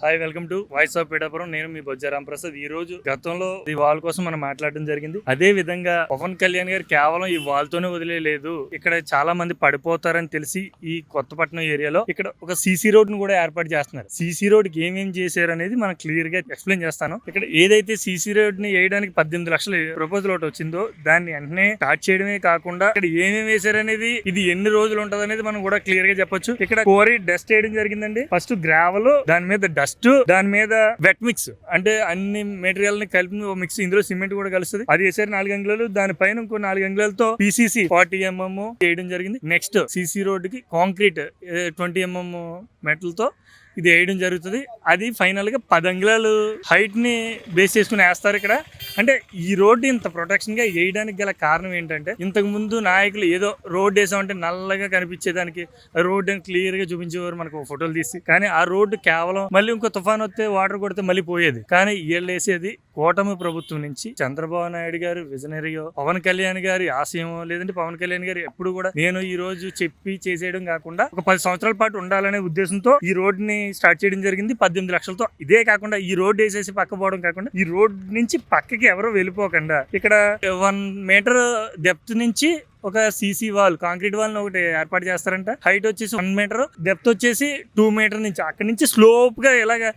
Hi, welcome to voice of Pithapuram. నేను మీ బొజ్జ రాంప్రసాద్. ఈ రోజు గతంలో ఈ వాల్ కోసం మనం మాట్లాడడం జరిగింది. అదే విధంగా పవన్ కళ్యాణ్ గారు కేవలం ఈ వాల్ తోనే వదిలేదు. ఇక్కడ చాలా మంది పడిపోతారని తెలిసి ఈ కొత్తపట్నం ఏరియాలో ఇక్కడ ఒక సీసీ రోడ్ ను కూడా ఏర్పాటు చేస్తున్నారు. సీసీ రోడ్ కి ఏమేం చేశారు అనేది మనం క్లియర్ గా ఎక్స్ప్లెయిన్ చేస్తాను. ఇక్కడ ఏదైతే సీసీ రోడ్ ని వేయడానికి 18 లక్షల ప్రపోజల్ ఒకటి వచ్చిందో దాన్ని వెంటనే స్టార్ట్ చేయడమే కాకుండా ఇక్కడ ఏమేమి వేశారు అనేది, ఇది ఎన్ని రోజులు ఉంటది అనేది మనం కూడా క్లియర్ గా చెప్పొచ్చు. ఇక్కడ కోరి డస్ట్ వేయడం జరిగిందండి. ఫస్ట్ గ్రావెల్, దాని మీద డస్ట్, దాని మీద వెట్ మిక్స్ అంటే అన్ని మెటీరియల్ ని కలిపి మిక్స్, ఇందులో సిమెంట్ కూడా కలుస్తుంది. అది వేసారు 4 అంగుళాలు. దానిపైన ఇంకో 4 అంగుళాలతో PCC 40 mm వేయడం జరిగింది. నెక్స్ట్ CC రోడ్ కి కాంక్రీట్ 20 mm మెటల్ తో ఇది వేయడం జరుగుతుంది. అది ఫైనల్ గా 10 అంగుళాలు హైట్ ని బేస్ చేసుకుని వేస్తారు ఇక్కడ. అంటే ఈ రోడ్డు ఇంత ప్రొటెక్షన్ గా వేయడానికి గల కారణం ఏంటంటే, ఇంతకు ముందు నాయకులు ఏదో రోడ్ వేసామంటే నల్లగా కనిపించేదానికి రోడ్ అని క్లియర్ గా చూపించేవారు మనకు ఫోటోలు తీసి. కానీ ఆ రోడ్డు కేవలం మళ్ళీ ఇంకో తుఫాన్ వస్తే వాటర్ కొడితే మళ్ళీ పోయేది. కానీ వీళ్ళు వేసేది కూటమి ప్రభుత్వం నుంచి చంద్రబాబు నాయుడు గారు విజనరీయో, పవన్ కళ్యాణ్ గారి ఆశయమో, లేదంటే పవన్ కళ్యాణ్ గారు ఎప్పుడు కూడా నేను ఈ రోజు చెప్పి చేసేయడం కాకుండా ఒక 10 సంవత్సరాల పాటు ఉండాలనే ఉద్దేశంతో ఈ రోడ్ ని స్టార్ట్ చేయడం జరిగింది 18 లక్షలతో. ఇదే కాకుండా ఈ రోడ్ వేసేసి పక్క పోవడం కాకుండా, ఈ రోడ్ నుంచి పక్కకి ఎవరు వెళ్ళిపోకుండా ఇక్కడ 1 మీటర్ డెప్త్ నుంచి ఒక CC వాల్, కాంక్రీట్ వాల్ ఒకటి ఏర్పాటు చేస్తారంట. హైట్ వచ్చేసి 1 మీటర్, డెప్త్ వచ్చేసి 2 మీటర్ నుంచి అక్కడి నుంచి స్లోప్ గా ఇలాగా,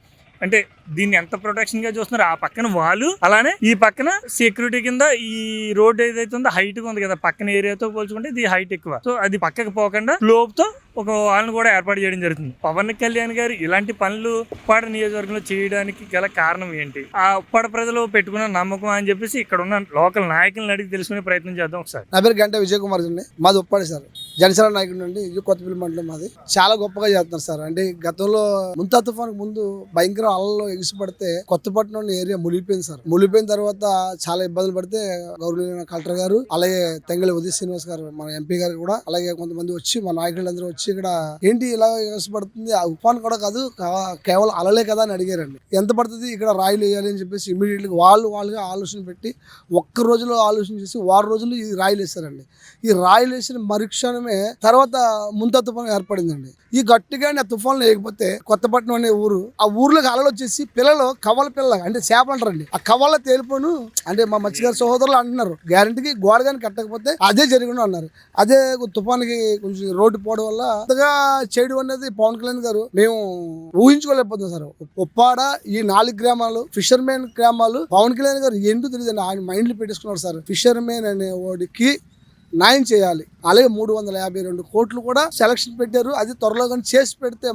అంటే దీన్ని ఎంత ప్రొటెక్షన్ గా చూస్తున్నారు. ఆ పక్కన వాళ్ళు, అలానే ఈ పక్కన సెక్యూరిటీ కింద ఈ రోడ్ ఏదైతే ఉందో హైట్ ఉంది కదా, పక్కన ఏరియాతో పోల్చుకుంటే ఇది హైట్ ఎక్కువ. సో అది పక్కకు పోకుండా స్లోప్ తో ఒక వాళ్ళని కూడా ఏర్పాటు చేయడం జరుగుతుంది. పవన్ కళ్యాణ్ గారు ఇలాంటి పనులు ఉప్పాడ నియోజకవర్గంలో చేయడానికి గల కారణం ఏంటి, ఆ ఉప్పాడ ప్రజలు పెట్టుకున్న నమ్మకం అని చెప్పేసి ఇక్కడ ఉన్న లోకల్ నాయకులను అడిగి తెలుసుకునే ప్రయత్నం చేద్దాం ఒకసారి. నా పేరు గంట విజయ్ కుమార్ అండి. మాది ఉప్పాడు సార్, జనసేన నాయకుడు అండి. ఇది కొత్తపల్లి మండలం. మాది చాలా గొప్పగా చేస్తున్నారు సార్. అంటే గతంలో ముంతా తుఫాన్ ముందు భయంకర అలలో ఎగిసిపడితే కొత్తపట్నం ఏరియా మునిగిపోయింది సార్. మునిగిపోయిన తర్వాత చాలా ఇబ్బందులు పడితే గౌరవనీయ కలెక్టర్ గారు, అలాగే తెంగళి ఉదయ్ శ్రీనివాస్ గారు, మన MP గారు కూడా, అలాగే కొంతమంది వచ్చి మన నాయకులందరూ వచ్చి ఇక్కడ ఏంటి ఇలా ఎగసిపడుతుంది, ఆ తుఫాన్ కూడా కాదు, కేవలం అలలే కదా అని అడిగారండి. ఎంత పడుతుంది ఇక్కడ రాయిలు వేయాలి అని చెప్పేసి ఇమీడియట్లీ వాళ్ళుగా ఆలోచన పెట్టి ఒక్క రోజులో ఆలోచన చేసి వారం రోజులు ఈ రాయిలు వేసారండి. ఈ రాయిలు వేసిన మరుక్షణమే తర్వాత ముంతా తుఫాన్ ఏర్పడిందండి. ఈ గట్టిగా ఆ తుఫాన్ లేకపోతే కొత్తపట్నం అనే ఊరు, ఆ ఊర్లోకి అలలు వచ్చేసి పిల్లలు కవ్వల పిల్లలు అంటే చేపలు అంటారండి, ఆ కవ్వల తేలిపోను అంటే మా మత్స్యగారి సహోదరులు అంటున్నారు. గ్యారంటీకి గోడ కానీ కట్టకపోతే అదే జరిగిన అన్నారు. అదే తుఫాన్కి కొంచెం రోడ్డు పోవడం వల్ల అంతగా చేయడం అనేది పవన్ కళ్యాణ్ గారు మేము ఊహించుకోలేకపోతున్నాం సార్. ఉప్పాడ ఈ 4 గ్రామాలు ఫిషర్మెన్ గ్రామాలు పవన్ కళ్యాణ్ గారు ఎందుకు తెలియదు ఆయన మైండ్ లో పెట్టేసుకున్నారు సార్. ఫిషర్మెన్ అనే వాడికి న్యాయం చేయాలి. అలాగే 352 కోట్లు కూడా సెలక్షన్ పెట్టారు. అది త్వరలో కానీ చేసి పెడితే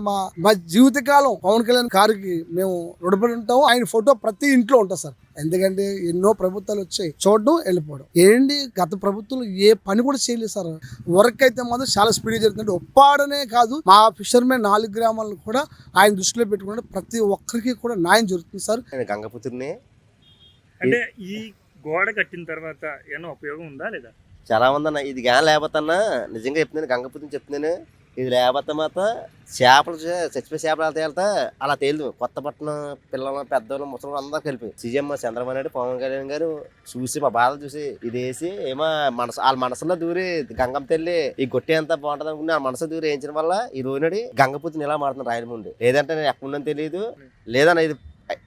మా జీవితకాలం పవన్ కళ్యాణ్ గారికి మేము రుణపడి ఉంటాము. ఆయన ఫోటో ప్రతి ఇంట్లో ఉంటుంది సార్. ఎందుకంటే ఎన్నో ప్రభుత్వాలు వచ్చాయి, చూడడం వెళ్ళిపోవడం. ఏంటి గత ప్రభుత్వంలో ఏ పని కూడా చేయలేదు సార్. వర్క్ అయితే మాత్రం చాలా స్పీడ్ జరుగుతుంది. ఉప్పాడనే కాదు, మా ఫిషర్మెన్ 4 గ్రామాలను కూడా ఆయన దృష్టిలో పెట్టుకుంటే ప్రతి ఒక్కరికి కూడా న్యాయం జరుగుతుంది సార్. గంగపుత్రుని అంటే ఈ గోడ కట్టిన తర్వాత ఏమైనా ఉపయోగం ఉందా లేదా? చాలా మంది అన్న ఇది కానీ లేకపోతే నిజంగా చెప్తున్నాను, గంగపుత్రుని చెప్తున్నాను. ఇది లేకపోతే మాత్రం చేపలు చచ్చిపోయి చేపలు వెళ్తా అలా తేలిదు. కొత్తపట్నం పిల్లలు, పెద్దలు, ముసలు అందరూ కలిపి సీఎం చంద్రబాబు నాయుడు, పవన్ కళ్యాణ్ గారు చూసి మా బాధ చూసి ఇది వేసి ఏమో వాళ్ళ మనసులో దూరి గంగమ్మ తల్లి ఈ గొట్టి అంతా బాగుంటుంది అనుకుని ఆ మనసు దూరి వేయించడం వల్ల ఈ రోజునడి గంగపుత్రుని ఇలా మారుతున్నారు రాయలముండి. లేదంటే నేను ఎక్కడ ఉందని తెలియదు. లేదన్నా ఇది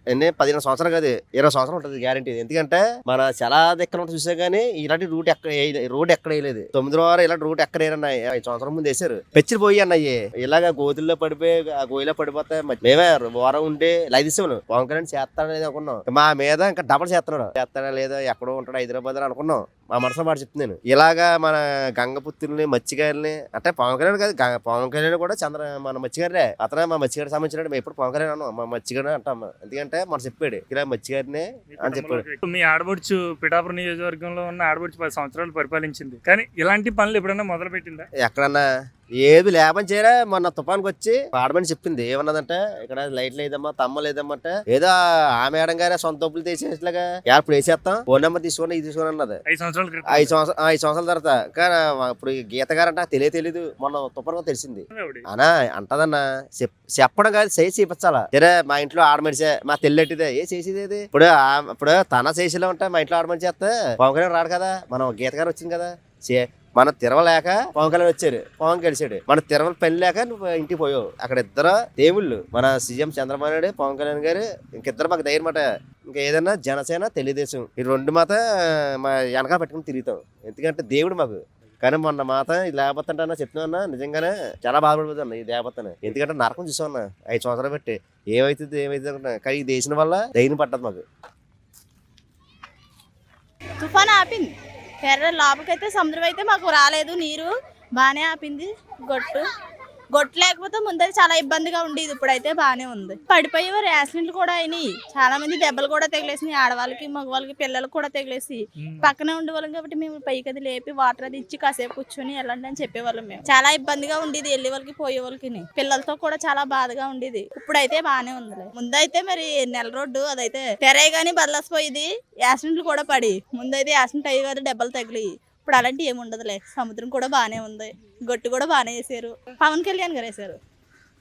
15 సంవత్సరాలు కాదు, 20 సంవత్సరాలు ఉంటుంది గ్యారంటీ. ఎందుకంటే మన చాలా దగ్గర చూసా కానీ ఇలాంటి రోడ్ ఎక్కడ వేయలేదు. 9 వారం ఇలాంటి రోడ్ ఎక్కడ వేయరన్నా 5 సంవత్సరం ముందు వేసారు. పెచ్చిలు పోయి అన్నయ్యి ఇలాగ గోతుల్లో పడిపోయి ఆ గోయిలో పడిపోతే మేమే వారం ఉండి లైవ్ తీసాను. పవన్ కళ్యాణ్ చేస్తాడనేది అనుకున్నాం. మా మీద ఇంకా డబల్ చేస్తాడా లేదా ఎక్కడో ఉంటాడు హైదరాబాద్ అని అనుకున్నాం. మా మనసులో మాట చెప్తున్నాను. ఇలాగా మన గంగపుత్రుల్ని, మత్స్యగారిని అంటే పవన్ కళ్యాణ్ కాదు, పవన్ కళ్యాణ్ కూడా మన మత్స్యగారే. అతనే మా మత్స్యగారికి సంబంధించినట్టు మేము ఎప్పుడు పవన్ కళ్యాణ్ అన్నాం, మా మత్స్యగారిని అంటాం. ఎందుకంటే మనం చెప్పాడు ఇలా మత్స్యగారిని అని చెప్పాడు. మీ ఆడబడుచు పిఠాపురం నియోజకవర్గంలో ఉన్న ఆడబడుచు 10 సంవత్సరాలు పరిపాలించింది. కానీ ఇలాంటి పనులు ఎప్పుడైనా మొదలు పెట్టిందా? ఎక్కడన్నా ఏది లేపని చేయరా. మొన్న తుఫాన్కి వచ్చి పాడమని చెప్పింది. ఏమన్నదంటే ఇక్కడ లైట్ లేదమ్మా, తమ్మ లేదమ్మంటే ఏదో ఆ మేడం గారే సొంత డబ్బులు తీసేట్లాగా ఇప్పుడు వేసేస్తాం, ఫోన్ నెంబర్ తీసుకోండి, ఇది తీసుకోండి అన్నది. 5 సంవత్సరాలు 5 సంవత్సరాల తర్వాత. కానీ ఇప్పుడు గీత గారంట తెలీదు. మొన్న తుఫాన్ తెలిసింది అనా అంటదన్నా. చెప్పడం కాదు, చేసి చూపించాలా. సరే మా ఇంట్లో ఆడమనిసే మా తెల్లెట్టిదే ఏ చేసేది. ఇప్పుడు తన చేసేలా ఉంటే మా ఇంట్లో ఆడమని చేస్తే పవన్ కళ్యాణ్ రాడు కదా. మనం గీత గారు వచ్చింది కదా, మన తిరవలేక పవన్ కళ్యాణ్ వచ్చారు, పవన్ గెలిచాడు. మన తిరవల పని లేక నువ్వు ఇంటికి పోయావు. అక్కడ ఇద్దరు దేవుళ్ళు, మన సీఎం చంద్రబాబు నాయుడు, పవన్ కళ్యాణ్ గారు. ఇంకిద్దరు మాకు ధైర్యం మాట. ఇంకా ఏదన్నా జనసేన, తెలుగుదేశం ఈ రెండు మాత మా వెనక పెట్టుకుని తిరుగుతాం. ఎందుకంటే దేవుడు మాకు. కానీ మొన్న మాత ఇది లేకపోతే అన్న చెప్తున్నా, నిజంగానే చాలా బాధపడిపోతుంది అన్న ఇది లేకపోతే. ఎందుకంటే నరకం చూసామన్నా 5 సంవత్సరాలు పెట్టి ఏమైతుంది అనుకున్నా. కానీ ఈ దేశం వల్ల ధైర్యం పట్టదు మాకు. తుఫాన్ ఆపింది. ఎర్ర లోపలికైతే సముద్రం అయితే మాకు రాలేదు, నీరు బాగానే ఆపింది. గొట్టు లేకపోతే ముందర చాలా ఇబ్బందిగా ఉండేది. ఇప్పుడైతే బాగానే ఉంది. పడిపోయేవారు, యాక్సిడెంట్లు కూడా అయినాయి. చాలా మంది దెబ్బలు కూడా తగిలేసినాయి. ఆడవాళ్ళకి, మగవాళ్ళకి, పిల్లలకు కూడా తగిలేసి పక్కనే ఉండేవాళ్ళం. కాబట్టి మేము పైకి అది లేపి వాటర్ అది ఇచ్చి కాసేపు కూర్చొని వెళ్ళండి అని చెప్పేవాళ్ళం. మేము చాలా ఇబ్బందిగా ఉండేది వెళ్ళే వాళ్ళకి, పోయే వాళ్ళకి. పిల్లలతో కూడా చాలా బాధగా ఉండేది. ఇప్పుడైతే బాగానే ఉంది. ముందైతే మరి నెల రోడ్డు అదైతే తెరై గానీ బదలసిపోయేది. యాక్సిడెంట్లు కూడా పడి ముందైతే యాక్సిడెంట్ అయ్యేవారు, దెబ్బలు తగిలి. ఇప్పుడు అలాంటి ఏమి ఉండదులే. సముద్రం కూడా బాగానే ఉంది. గొట్టు కూడా బాగానే వేసారు. పవన్ కళ్యాణ్ గారు వేసారు.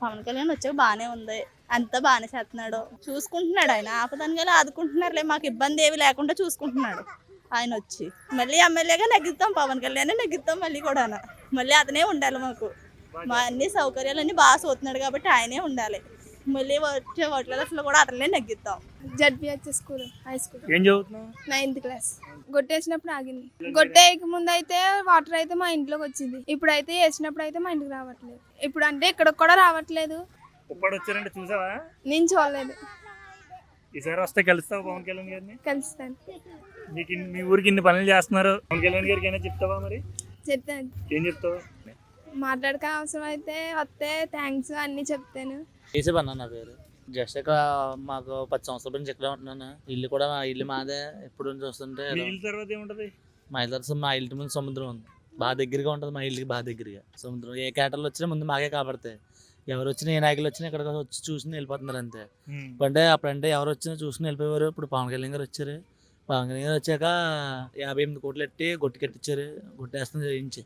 పవన్ కళ్యాణ్ వచ్చాక బాగానే ఉంది. అంతా బాగానే చేస్తున్నాడు, చూసుకుంటున్నాడు. ఆయన ఆపదానిగా ఆదుకుంటున్నారులే. మాకు ఇబ్బంది ఏమి లేకుండా చూసుకుంటున్నాడు ఆయన వచ్చి. మళ్ళీ ఎమ్మెల్యేగా నెగ్గిస్తాం, పవన్ కళ్యాణ్ నెగ్గిస్తాం మళ్ళీ కూడా. మళ్ళీ అతనే ఉండాలి మాకు. మా అన్ని సౌకర్యాలన్నీ బాగా చూస్తున్నాడు కాబట్టి ఆయనే ఉండాలి. మళ్ళీ వచ్చే ఓట్ల అసలు కూడా అతనే నెగ్గిస్తాం. జడ్పిహెచ్ స్కూల్, హై స్కూల్, ఏం చదువుతున్నావు? 9th class. గొట్టేసినప్పుడు ఆగింది. గొట్టేయక ముందు అయితే వాటర్ అయితే మా ఇంట్లోకి వచ్చింది. ఇప్పుడైతే వేసినప్పుడు అయితే మా ఇంటికి రావట్లేదు. ఇప్పుడు అంటే ఇక్కడికి కూడా రావట్లేదు. ఇప్పుడు వచ్చారంటే చూసావా? నేను చూడలేదు. ఈసారి వస్తే కలుస్తావా పవన్ కళ్యాణ్ గారిని? కలుస్తాను. మీకు మీ ఊరికి ఇన్ని పనులు చేస్తున్నారు, పవన్ కళ్యాణ్ గారికి అయినా చెప్తావా? మరి చెప్తాను. ఏం చెప్తావు? మాట్లాడక అవసరం అయితే వస్తే థ్యాంక్స్ అన్నీ చెప్తాను. కేసీబ్ నా పేరు. జస్ట్ ఇక్కడ మాకు 10 సంవత్సరాల నుంచి ఇక్కడే ఉంటున్నాను. ఇల్లు కూడా ఇల్లు మాదే. ఎప్పుడు చూస్తుంటే తర్వాత ఏముంటది? మా ఇల్లు మా ఇంటి ముందు సముద్రం ఉంది. బాగా దగ్గరగా ఉంటుంది. మా ఇల్లుకి బాగా దగ్గరగా సముద్రం. ఏ కేటర్లు వచ్చినా ముందు మాకే కాపాడతాయి. ఎవరు వచ్చినా, ఏ నాయకులు వచ్చినా ఇక్కడ వచ్చి చూసుకుని వెళ్ళిపోతున్నారు అంతే. అప్పుడంటే ఎవరు వచ్చినా చూసుకుని వెళ్ళిపోయేవారు. ఇప్పుడు పవన్ కళ్యాణ్ గారు వచ్చారు. పవన్ కళ్యాణ్ గారు వచ్చాక 58 కోట్లు ఎట్టి గొట్టు కట్టించారు. గొట్టు వేస్తుంది చేయించి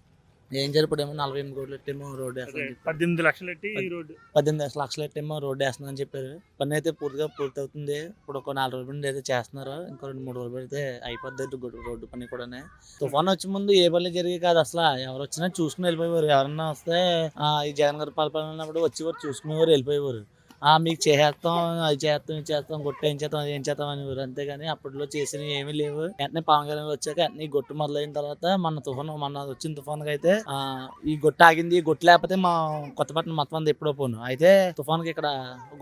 ఏం చేయాలి. ఇప్పుడు ఏమో 48 కోట్లు ఎట్టేమో రోడ్డు వేస్తాను. 18 లక్షలు ఎట్టి రోడ్డు 18 లక్షలు ఎట్టేమో రోడ్డు వేస్తున్నా అని చెప్పారు. పని అయితే పూర్తి అవుతుంది. ఇప్పుడు ఒక 4 రోజుల నుండి అయితే చేస్తున్నారు. ఇంకో 2-3 రోజులు పెడితే అయిపోద్ది రోడ్డు పని కూడా. తుఫాన్ వచ్చే ముందు ఏ పనులు జరిగే కాదు అసలు. ఎవరు వచ్చినా చూసుకుని వెళ్ళిపోయేవారు. ఎవరన్నా వస్తే ఈ జగన్ గారు పాలన ఉన్నప్పుడు వచ్చేవారు, చూసుకునేవారు, వెళ్ళిపోయేవారు. మీకు చేస్తాం, అది చేస్తాం, ఇది చేస్తాం, గొట్టు ఏం చేస్తాం, అది ఏం చేస్తాం అనేవారు. అంతేగాని అప్పట్లో చేసినవి ఏమీ లేవు. వెంటనే పవన్ కళ్యాణ్ వచ్చాక వెంటనే ఈ గొట్టు మొదలైన తర్వాత మొన్న వచ్చిన తుఫాన్కి అయితే ఈ గొట్టు ఆగింది. ఈ గొట్టు లేకపోతే మా కొత్తపట్నం మొత్తం అంతా ఎప్పుడో పోను. అయితే తుఫాన్కి ఇక్కడ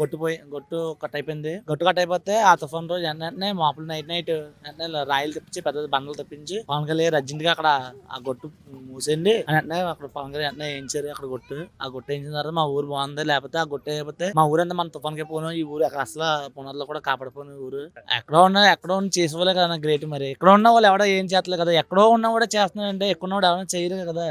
గొట్టు కట్ అయిపోయింది. గొట్టు కట్ అయిపోతే ఆ తుఫాన్ రోజు వెంటనే మాపులు నైట్ వెంటనే రాయిలు తెప్పించి, పెద్ద బండలు తెప్పించి పవన్ కళ్యాణ్ అర్జెంట్గా అక్కడ ఆ గొట్టు మూసేయండి వెంటనే అక్కడ పవన్ కళ్యాణ్ వెంటనే వేయించారు. అక్కడ గొట్టు ఆ గొట్టు వేయించిన తర్వాత మా ఊరు బాగుంది. లేకపోతే ఆ గొట్టు అయిపోతే మా ఊరు మన తుఫాన్కి పోను. ఈ ఊరు అక్కడ అసలు పునర్లో కూడా కాపాడిపోను. ఊరు ఎక్కడో ఉన్న చేసేవాళ్ళే కదా గ్రేట్. మరి ఎక్కడో ఉన్న వాళ్ళు ఎవడో ఏం చేస్తలేదు కదా. ఎక్కడో ఉన్నా కూడా చేస్తున్నారంటే ఎక్కడ ఉన్నవాడు ఎవరైనా చేయరు కదా.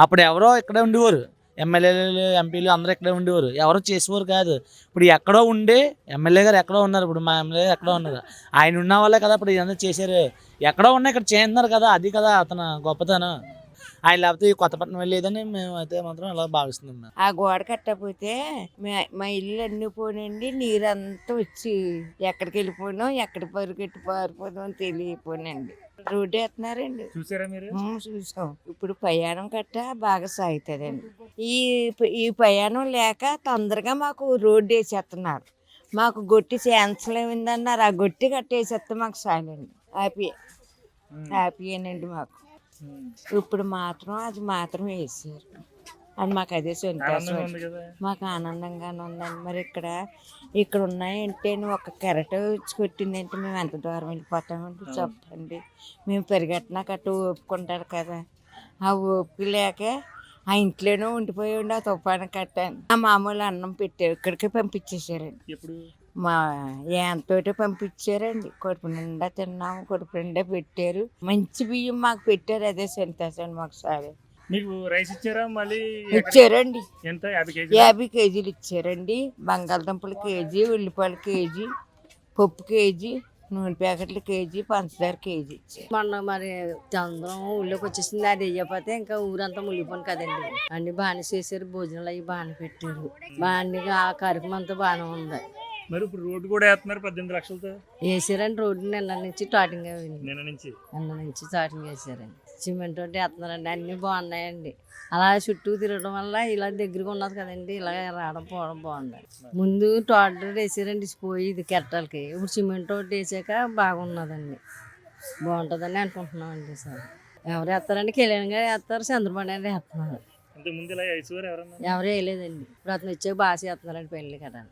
అప్పుడు ఎవరో ఇక్కడే ఉండేవారు. ఎమ్మెల్యేలు, ఎంపీలు అందరూ ఇక్కడే ఉండేవారు. ఎవరో చేసేవారు కాదు. ఇప్పుడు ఎక్కడో ఉండి ఎమ్మెల్యే గారు ఎక్కడో ఉన్నారు. ఇప్పుడు మా ఎమ్మెల్యే గారు ఎక్కడో ఉన్నారు. ఆయన ఉన్న వాళ్ళే కదా ఇప్పుడు ఇదంతా చేశారు. ఎక్కడో ఉన్నా ఇక్కడ చేస్తున్నారు కదా. అది కదా అతను గొప్పతనం. ఆయన లేకపోతే ఈ కొత్తపట్నం వెళ్ళేదని మేము అయితే మాత్రం అలా భావిస్తున్నాం. ఆ గోడ కట్టకపోతే మా ఇల్లు అన్ని పోనండి. నీరంతా వచ్చి ఎక్కడికి వెళ్ళిపోయినాం, ఎక్కడ పరిగెట్టి పారిపోదాం అని తెలియపోనండి. రోడ్డు వేస్తున్నారండి. చూసారా మీరు? చూసాం. ఇప్పుడు ప్రయాణం కట్ట బాగా సాగుతుందండి. ఈ ప్రయాణం లేక తొందరగా మాకు రోడ్డు వేసేస్తున్నారు. మాకు గొట్టి చేయించలేమిందన్నారు. ఆ గొట్టి కట్టేసేస్తే మాకు సాయండి. హ్యాపీయేనండి మాకు. ఇప్పుడు మాత్రం అది మాత్రం వేసారు అని మాకు అదే సంతోషం. మాకు ఆనందంగానే ఉందండి. మరి ఇక్కడ ఉన్నాయంటే ఒక కెరట వచ్చి కొట్టిందంటే మేము ఎంత దూరం వెళ్ళిపోతామండి చెప్పండి. మేము పరిగెట్టినా కట్ట ఒప్పుకుంటారు కదా. ఆ ఓపిక లేక ఆ ఇంట్లోనే ఉండిపోయాడు. ఆ తుఫాను కట్టాను. ఆ మామూలు అన్నం పెట్టారు, ఇక్కడికి పంపించేసారండి. మా ఏంతోటి పంపించారండి. కడుపు నిండా తిన్నాము, కడుపు నిండా పెట్టారు. మంచి బియ్యం మాకు పెట్టారు. అదే సంతోషం మాకు. సరే మీకు రైస్ ఇచ్చారా? మళ్ళీ ఇచ్చారండి. ఎంత? 50 కేజీలు ఇచ్చారండి. బంగాళదుంపలు కేజీ, ఉల్లిపాయలు కేజీ, పప్పు కేజీ, నూనె ప్యాకెట్లు కేజీ, పంచదార కేజీ ఇచ్చారు. మొన్న మరి చంద్రం ఊళ్ళోకి వచ్చేసింది. అది వేయకపోతే ఇంకా ఊరంతా మునిగిపోను కదండి. అన్ని బాగానే చేశారు. భోజనాలు అవి బాగానే పెట్టారు. బాగా ఆ కార్యక్రమం అంతా బాగానే ఉంది. మరి ఇప్పుడు రోడ్డు కూడా వేస్తున్నారు 18 లక్షలతో. వేసారండి రోడ్డు. నిన్న నుంచి స్టార్టింగ్ నిన్న నుంచి స్టార్టింగ్ వేసారండి. సిమెంట్ ఒకటి వేస్తున్నారండి, అన్నీ బాగున్నాయండి. అలా చుట్టూ తిరగడం వల్ల ఇలా దగ్గరగా ఉన్నది కదండి, ఇలా రావడం పోవడం బాగుంది. ముందు టోటల్ వేసారండి పోయి ఇది కెరటాలకి, ఇప్పుడు సిమెంట్ ఒకటి వేసాక బాగున్నదండి, బాగుంటుందని అనుకుంటున్నామండి. సార్ ఎవరు వేస్తారండి? కళ్యాణ్ గారు వేస్తారు, చంద్రబాబు నాయుడు వేస్తున్నారు. ఇంతకు ముందు ఇలా వేసేవారు ఎవరన్నా? ఎవరు వేయలేదండి, ఇప్పుడు అతను వచ్చాక బాగా చేస్తున్నారండి పెళ్ళి కదా.